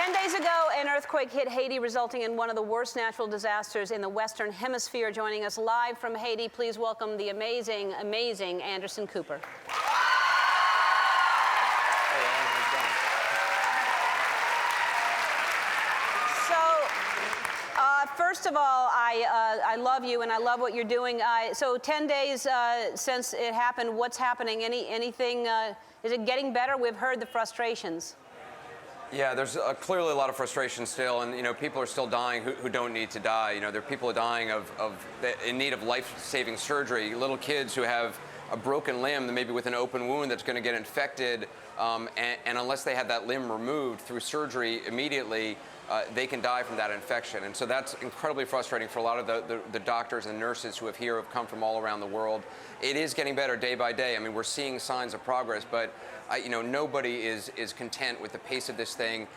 10 days ago, an earthquake hit Haiti, resulting in one of the worst natural disasters in the Western Hemisphere. Joining us live from Haiti, please welcome the amazing, amazing Anderson Cooper. First of all, I love you and I love what you're doing. So 10 days since it happened, what's happening? Anything, is it getting better? We've heard the frustrations. Yeah, there's clearly a lot of frustration still, and people are still dying who don't need to die. There are people dying in need of life-saving surgery. Little kids who have a broken limb, maybe with an open wound that's going to get infected, and unless they have that limb removed through surgery immediately, they can die from that infection. And so that's incredibly frustrating for a lot of the doctors and nurses who have come from all around the world. It is getting better day by day. I mean, we're seeing signs of progress, but nobody is content with the pace of this thing,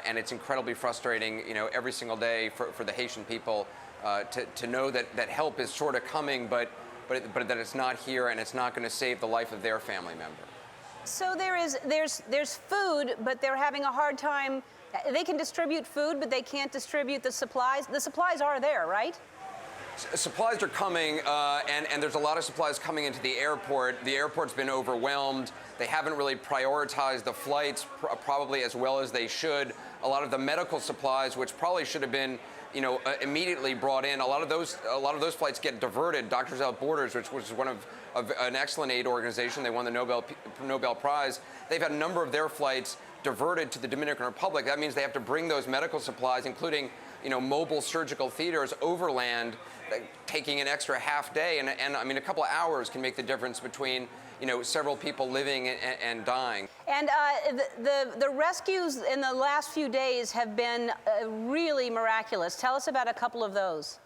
and it's incredibly frustrating, every single day for the Haitian people to know that help is sort of coming, but that it's not here and it's not going to save the life of their family member. So there's food, but they're having a hard time. They can distribute food, but they can't distribute the supplies. The supplies are there, right? Supplies are coming, and there's a lot of supplies coming into the airport. The airport's been overwhelmed. They haven't really prioritized the flights probably as well as they should. A lot of the medical supplies, which probably should have been, immediately brought in, a lot of those flights get diverted. Doctors Without Borders, which was one of an excellent aid organization, they won the Nobel Prize. They've had a number of their flights diverted to the Dominican Republic. That means they have to bring those medical supplies, including mobile surgical theaters, overland, taking an extra half day, and I mean a couple of hours can make the difference between several people living and dying. And the rescues in the last few days have been really miraculous. Tell us about a couple of those.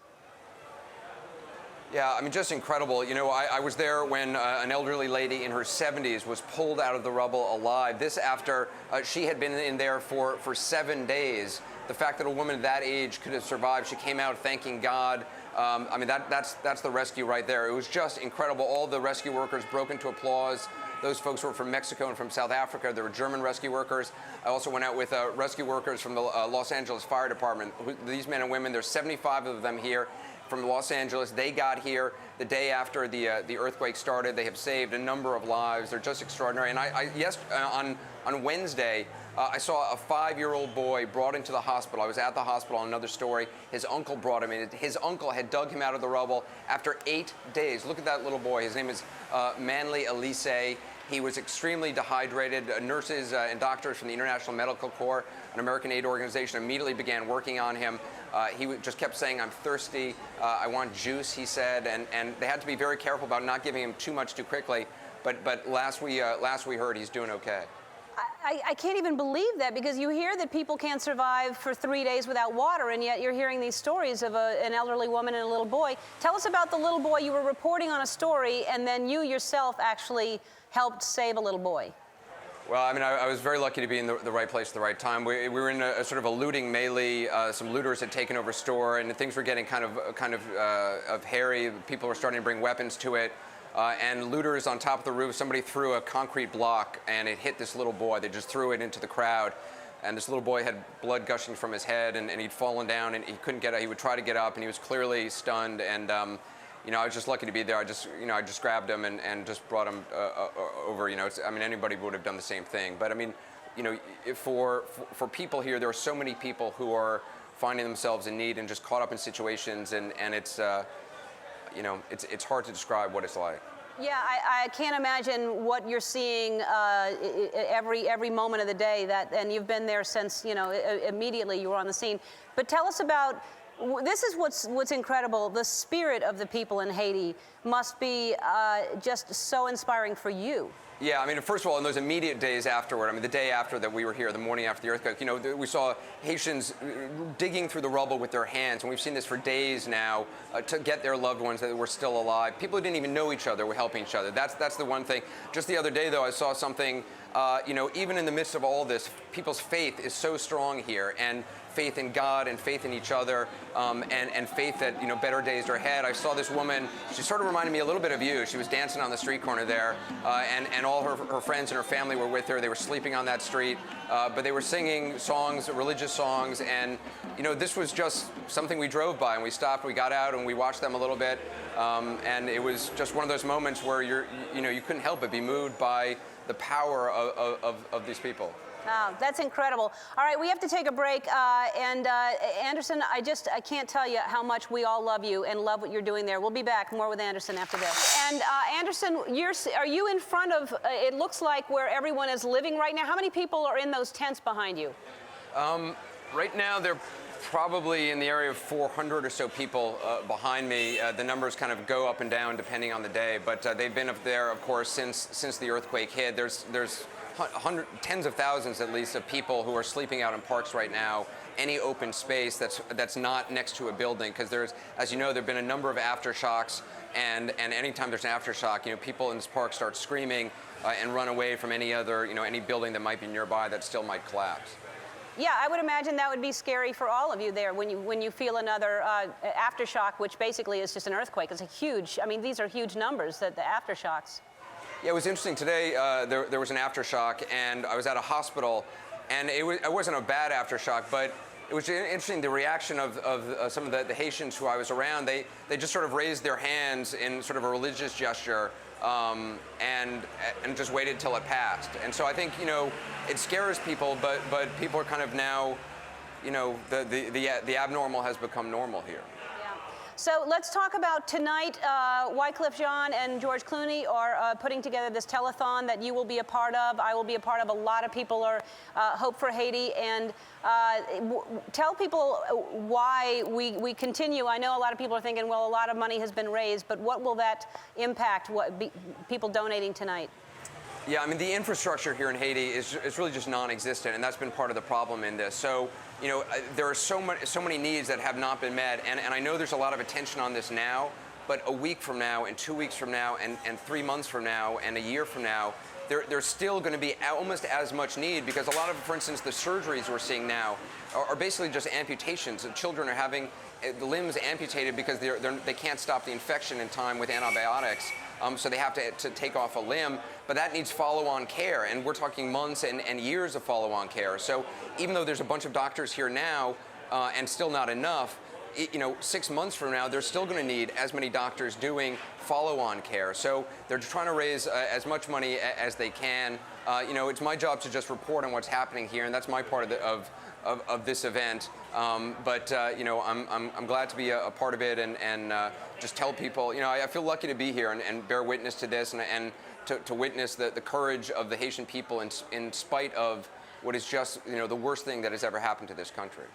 Yeah, I mean, just incredible. I was there when an elderly lady in her 70s was pulled out of the rubble alive. This after she had been in there for 7 days. The fact that a woman that age could have survived, she came out thanking God. I mean, that's the rescue right there. It was just incredible. All the rescue workers broke into applause. Those folks were from Mexico and from South Africa. There were German rescue workers. I also went out with rescue workers from the Los Angeles Fire Department. These men and women, there's 75 of them here from Los Angeles. They got here the day after the earthquake started. They have saved a number of lives. They're just extraordinary. And on Wednesday, I saw a 5-year-old boy brought into the hospital. I was at the hospital on another story. His uncle brought him in. His uncle had dug him out of the rubble after 8 days. Look at that little boy. His name is Manly Elise. He was extremely dehydrated. Nurses and doctors from the International Medical Corps, an American aid organization, immediately began working on him. He just kept saying, "I'm thirsty, I want juice," he said, and they had to be very careful about not giving him too much too quickly. But last we heard, he's doing okay. I can't even believe that, because you hear that people can't survive for 3 days without water, and yet you're hearing these stories of an elderly woman and a little boy. Tell us about the little boy. You were reporting on a story, and then you yourself actually helped save a little boy. Well, I mean, I was very lucky to be in the right place at the right time. We were in a sort of a looting melee. Some looters had taken over a store, and things were getting kind of hairy. People were starting to bring weapons to it. And looters on top of the roof, somebody threw a concrete block, and it hit this little boy. They just threw it into the crowd. And this little boy had blood gushing from his head, and he'd fallen down, and he couldn't get up. He would try to get up, and he was clearly stunned. And I was just lucky to be there. I just grabbed him and just brought him over. I mean, anybody would have done the same thing. But I mean, for people here, there are so many people who are finding themselves in need and just caught up in situations, and it's it's hard to describe what it's like. Yeah, I can't imagine what you're seeing every moment of the day. And you've been there since immediately you were on the scene. But tell us about. This is what's incredible. The spirit of the people in Haiti must be just so inspiring for you. Yeah, I mean, first of all, in those immediate days afterward, I mean, the day after that we were here, the morning after the earthquake, we saw Haitians digging through the rubble with their hands, and we've seen this for days now, to get their loved ones that were still alive. People who didn't even know each other were helping each other. That's the one thing. Just the other day, though, I saw something, even in the midst of all this, people's faith is so strong here, and faith in God and faith in each other, and faith that better days are ahead. I saw this woman. She sort of reminded me a little bit of you. She was dancing on the street corner there, and all her friends and her family were with her. They were sleeping on that street, but they were singing songs, religious songs, and this was just something we drove by, and we stopped, we got out, and we watched them a little bit, and it was just one of those moments where you couldn't help but be moved by the power of these people. Wow, that's incredible. All right, we have to take a break. Anderson, I can't tell you how much we all love you and love what you're doing there. We'll be back more with Anderson after this. And Anderson, are you in front of, it looks like, where everyone is living right now? How many people are in those tents behind you? Right now, they're probably in the area of 400 or so people behind me. The numbers kind of go up and down depending on the day, but they've been up there, of course, since the earthquake hit. There's tens of thousands, at least, of people who are sleeping out in parks right now, any open space that's not next to a building, because there's, as you know, there have been a number of aftershocks, and anytime there's an aftershock, people in this park start screaming and run away from any other, any building that might be nearby that still might collapse. Yeah, I would imagine that would be scary for all of you there when you feel another aftershock, which basically is just an earthquake. It's a huge, these are huge numbers, the aftershocks. Yeah, it was interesting. Today, there was an aftershock, and I was at a hospital, and it wasn't a bad aftershock, but it was interesting, the reaction of some of the Haitians who I was around. They just sort of raised their hands in sort of a religious gesture, and just waited till it passed. And so I think, it scares people, but people are kind of now, the abnormal has become normal here. So let's talk about tonight. Wyclef Jean and George Clooney are putting together this telethon that you will be a part of. I will be a part of. A lot of people are Hope for Haiti. And tell people why we continue. I know a lot of people are thinking, well, a lot of money has been raised, but what will that impact, people donating tonight? Yeah, the infrastructure here in Haiti is really just non-existent, and that's been part of the problem in this. So, there are so many needs that have not been met, and I know there's a lot of attention on this now, but a week from now, and 2 weeks from now, and 3 months from now, and a year from now, there's still going to be almost as much need, because a lot of, for instance, the surgeries we're seeing now are basically just amputations. Children are having limbs amputated because they can't stop the infection in time with antibiotics. So they have to take off a limb, but that needs follow-on care, and we're talking months and years of follow-on care. So even though there's a bunch of doctors here now and still not enough, 6 months from now, they're still going to need as many doctors doing follow-on care. So they're trying to raise as much money as they can. It's my job to just report on what's happening here, and that's my part of this event. I'm glad to be a part of it and just tell people, I feel lucky to be here and bear witness to this and to witness the courage of the Haitian people in spite of what is just, the worst thing that has ever happened to this country.